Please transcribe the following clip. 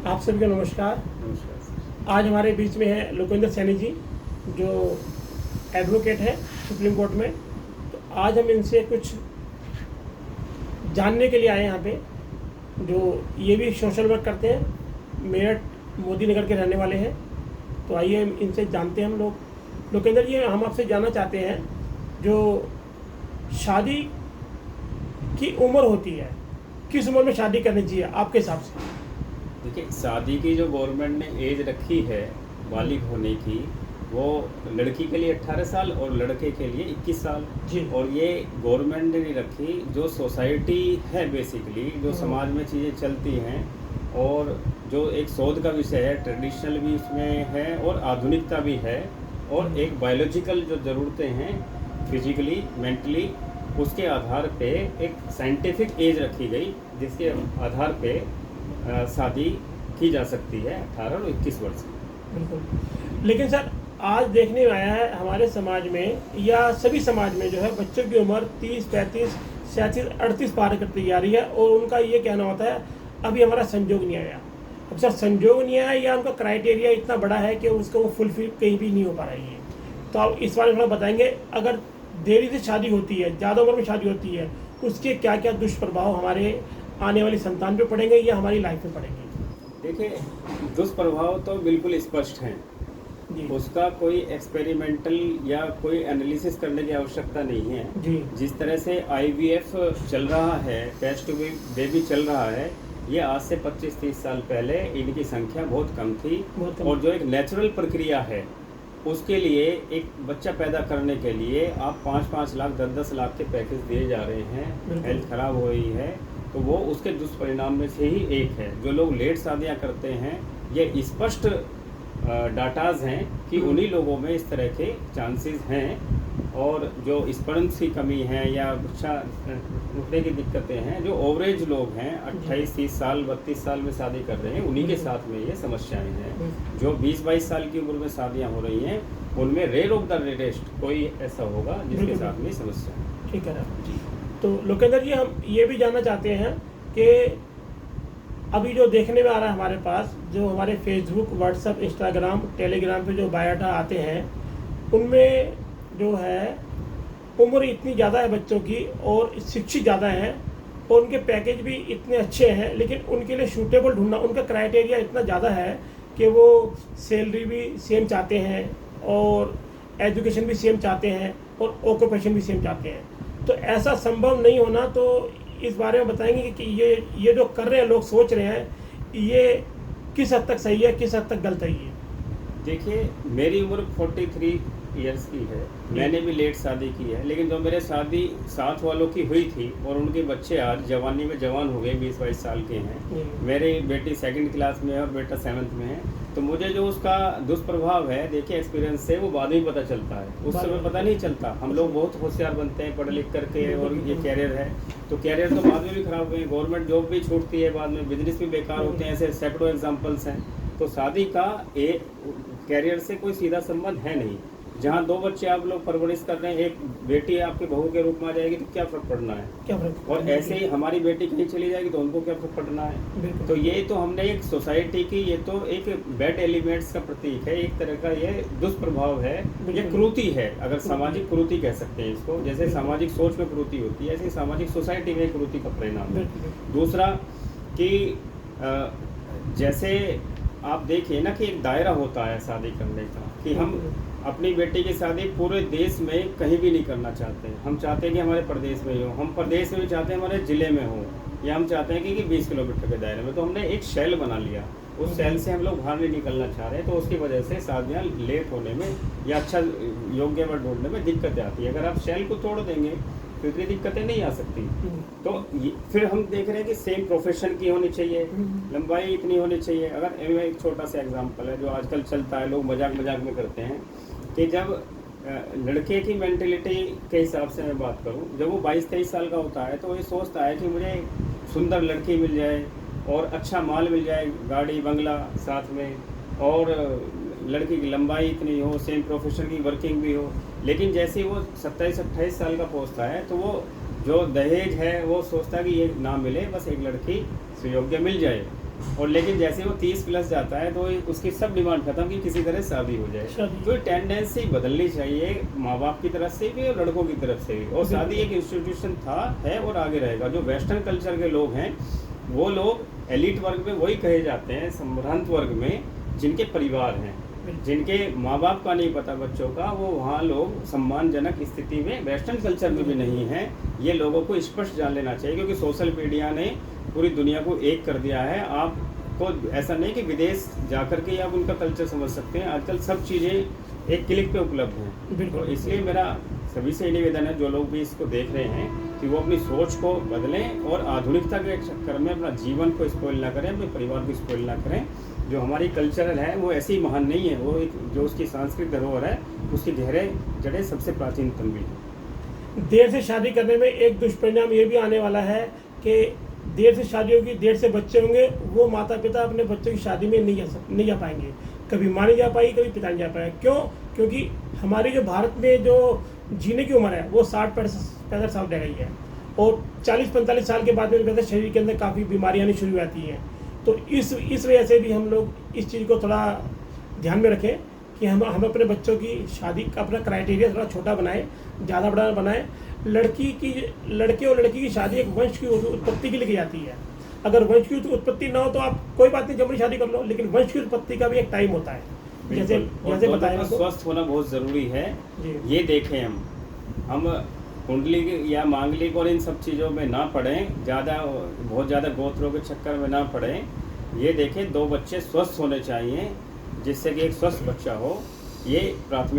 आप सभी को नमस्कार। नमस्कार। आज हमारे बीच में है लोकेंद्र सैनी जी, जो एडवोकेट है सुप्रीम कोर्ट में। तो आज हम इनसे कुछ जानने के लिए आए हैं यहाँ पे, जो ये भी सोशल वर्क करते हैं, मेरठ मोदी नगर के रहने वाले हैं। तो आइए हम इनसे जानते हैं हम लोग। लोकेंद्र जी, हम आपसे जानना चाहते हैं, जो शादी की उम्र होती है, किस उम्र में शादी करनी चाहिए आपके हिसाब से? देखिए, शादी की जो गवर्नमेंट ने एज रखी है बालिग होने की, वो लड़की के लिए 18 साल और लड़के के लिए 21 साल जी। और ये गवर्नमेंट ने नहीं रखी, जो सोसाइटी है बेसिकली, जो समाज में चीज़ें चलती हैं और जो एक शोध का विषय है, ट्रेडिशनल भी इसमें है और आधुनिकता भी है, और एक बायोलॉजिकल जो ज़रूरतें हैं फिजिकली मेंटली, उसके आधार पे एक साइंटिफिक एज रखी गई, जिसके आधार पे शादी की जा सकती है 18 और 21 वर्ष की। बिल्कुल। लेकिन सर, आज देखने में आया है हमारे समाज में या सभी समाज में जो है, बच्चों की उम्र 30, 35, 37, 38 पार करती जा रही है और उनका ये कहना होता है अभी हमारा संजोग नहीं आया। अब सर, संजोग नहीं आया या उनका क्राइटेरिया इतना बड़ा है कि उसको वो फुलफिल कहीं भी नहीं हो पा रही है। तो आप इस बारे में थोड़ा बताएंगे, अगर देरी से शादी होती है, ज़्यादा उम्र में शादी होती है, उसके क्या क्या दुष्प्रभाव हमारे आने वाली संतान पे पड़ेंगे या हमारी लाइफ में पड़ेंगे? देखिए, दुष्प्रभाव तो बिल्कुल स्पष्ट हैं, उसका कोई एक्सपेरिमेंटल या कोई एनालिसिस करने की आवश्यकता नहीं है जी। जिस तरह से IVF चल रहा है, टेस्ट ट्यूब बेबी चल रहा है, ये आज से 25-30 साल पहले इनकी संख्या बहुत कम थी। और जो एक नेचुरल प्रक्रिया है, उसके लिए एक बच्चा पैदा करने के लिए आप 5-5 लाख 10-10 लाख के पैकेज दिए जा रहे हैं, हेल्थ खराब हो रही है, तो वो उसके दुष्परिणाम में से ही एक है। जो लोग लेट शादियां करते हैं, ये स्पष्ट डाटाज हैं कि उन्हीं लोगों में इस तरह के चांसेस हैं। और जो स्पर्म्स की कमी है या बच्चा उठने की दिक्कतें हैं, जो ओवरेज लोग हैं 28-30 साल 32 साल में शादी कर रहे हैं, उन्हीं के साथ में ये समस्याएं हैं। जो 20-22 साल की उम्र में शादियां हो रही हैं, उनमें रेयर ऑफ द रेयरेस्ट कोई ऐसा होगा जिसके साथ में समस्या है। ठीक है जी। तो लोकेंद्र जी, हम ये भी जानना चाहते हैं कि अभी जो देखने में आ रहा है हमारे पास, जो हमारे फेसबुक, व्हाट्सएप, इंस्टाग्राम, टेलीग्राम पे जो बायोडाटा आते हैं, उनमें जो है उम्र इतनी ज़्यादा है बच्चों की और शिक्षित ज़्यादा है और उनके पैकेज भी इतने अच्छे हैं, लेकिन उनके लिए सूटेबल ढूंढना, उनका क्राइटेरिया इतना ज़्यादा है कि वो सैलरी भी सेम चाहते हैं और एजुकेशन भी सेम चाहते हैं और ऑक्यूपेशन भी सेम चाहते हैं। तो ऐसा संभव नहीं होना, तो इस बारे में बताएंगे कि ये जो कर रहे हैं लोग, सोच रहे हैं, ये किस हद तक सही है, किस हद तक गलत है ये? देखिए, मेरी उम्र 43 ईयर्स की है, मैंने भी लेट शादी की है, लेकिन जो मेरे शादी साथ वालों की हुई थी और उनके बच्चे आज जवानी में जवान हो गए, 20-22 साल के हैं, मेरी बेटी 2nd क्लास में है और बेटा 7th में है, तो मुझे जो उसका दुष्प्रभाव है, देखिए एक्सपीरियंस से वो बाद में पता चलता है, उस समय पता नहीं चलता। हम लोग बहुत होशियार बनते हैं पढ़ लिख करके, और ये कैरियर है, तो कैरियर तो बाद में भी खराब हुए, गवर्नमेंट जॉब भी छूटती है, बाद में बिजनेस भी बेकार होते हैं, ऐसे सैकड़ों एग्जाम्पल्स हैं। तो शादी का कैरियर से कोई सीधा संबंध है नहीं। जहाँ 2 बच्चे आप लोग परवरिश कर रहे हैं, एक बेटी आपके बहू के रूप में आ जाएगी तो क्या फर्क पड़ना है, क्या फर्क? और ऐसे ही हमारी बेटी कहीं चली जाएगी तो उनको क्या फर्क पड़ना है। तो ये तो हमने एक सोसाइटी की, ये तो एक बैड एलिमेंट्स का प्रतीक है, एक तरह का ये दुष्प्रभाव है, ये क्रूति है, अगर सामाजिक क्रूति कह सकते हैं इसको। जैसे सामाजिक सोच में क्रूति होती है, ऐसे सामाजिक सोसाइटी में क्रूति का परिणाम है। दूसरा कि जैसे आप देखिए ना कि एक दायरा होता है शादी करने का, कि हम अपनी बेटी की शादी पूरे देश में कहीं भी नहीं करना चाहते। हम चाहते हैं कि हमारे प्रदेश में ही हो, हम प्रदेश में भी चाहते हैं हमारे ज़िले में हो, या हम चाहते हैं कि 20 किलोमीटर के दायरे में। तो हमने एक शैल बना लिया, उस शैल से हम लोग बाहर नहीं निकलना चाह रहे, तो उसकी वजह से शादियाँ लेट होने में या अच्छा योग्य वर्ग ढूंढने में दिक्कतें आती है। अगर आप शैल को तोड़ देंगे तो इतनी दिक्कतें नहीं आ सकती। तो फिर हम देख रहे हैं कि सेम प्रोफेशन की होनी चाहिए, लंबाई इतनी होनी चाहिए। अगर एक छोटा सा एग्जांपल है जो आजकल चलता है, लोग मजाक में करते हैं कि जब लड़के की मेंटेलिटी के हिसाब से मैं बात करूं, जब वो 22-23 साल का होता है तो ये सोचता है कि मुझे सुंदर लड़की मिल जाए और अच्छा माल मिल जाए, गाड़ी बंगला साथ में, और लड़की की लंबाई इतनी हो, सेम प्रोफेशन की वर्किंग भी हो। लेकिन जैसे ही वो 27-28 साल का पहुंचता है तो वो जो दहेज है वो सोचता है कि ये ना मिले, बस एक लड़की सुयोग्य मिल जाए। और लेकिन जैसे वो 30 प्लस जाता है तो उसकी सब डिमांड खत्म कि किसी तरह शादी हो जाए। शादी। तो टेंडेंसी बदलनी चाहिए माँ बाप की तरफ से भी और लड़कों की तरफ से भी। और शादी एक इंस्टीट्यूशन था, है और आगे रहेगा। जो वेस्टर्न कल्चर के लोग हैं वो लोग एलिट वर्ग में वही कहे जाते हैं, संभ्रांत वर्ग में, जिनके परिवार हैं, जिनके माँ बाप का नहीं पता बच्चों का, वो वहाँ लोग सम्मानजनक स्थिति में वेस्टर्न कल्चर में भी नहीं हैं। ये लोगों को स्पष्ट जान लेना चाहिए, क्योंकि सोशल मीडिया ने पूरी दुनिया को एक कर दिया है। आपको ऐसा नहीं कि विदेश जाकर के आप उनका कल्चर समझ सकते हैं, आजकल सब चीज़ें एक क्लिक पे उपलब्ध हैं। तो इसलिए मेरा सभी से निवेदन है, जो लोग भी इसको देख रहे हैं, कि वो अपनी सोच को बदलें और आधुनिकता के चक्कर में अपना जीवन को स्पॉइल ना करें, अपने परिवार को स्पॉइल ना करें। जो हमारी कल्चरल है वो ऐसी महान नहीं है, वो एक जो उसकी सांस्कृतिक धरोहर है, उसकी गहरे जड़ें सबसे प्राचीनतम भी है। देर से शादी करने में एक दुष्परिणाम ये भी आने वाला है कि देर से शादी होगी, देर से बच्चे होंगे, वो माता पिता अपने बच्चों की शादी में नहीं जा पाएंगे। कभी माँ नहीं जा पाएगी, कभी पिता नहीं जा पाएगा। क्यों? क्योंकि हमारी जो भारत में जो जीने की उम्र है वो 60-65 साल रह गई है, और 40-45 साल के बाद में शरीर के अंदर काफ़ी बीमारियाँ आनी शुरू हो जाती हैं। तो इस वजह से भी हम लोग इस चीज़ को थोड़ा ध्यान में रखें कि हम अपने बच्चों की शादी का अपना क्राइटेरिया थोड़ा छोटा बनाएं, ज़्यादा बड़ा बनाएं। लड़के और लड़की की शादी एक वंश की उत्पत्ति के लिए की जाती है। अगर वंश की उत्पत्ति ना हो तो आप कोई बात नहीं, जबरी शादी कर लो, लेकिन वंश की उत्पत्ति का भी एक टाइम होता है। जैसे बताया, स्वस्थ होना बहुत ज़रूरी है। ये देखें हम कुंडली या मांगलिक और इन सब चीज़ों में ना पड़ें, बहुत ज़्यादा गोत्रों के चक्कर में ना पड़ें। ये देखें 2 बच्चे स्वस्थ होने चाहिए, जिससे कि एक स्वस्थ बच्चा हो, ये प्राथमिक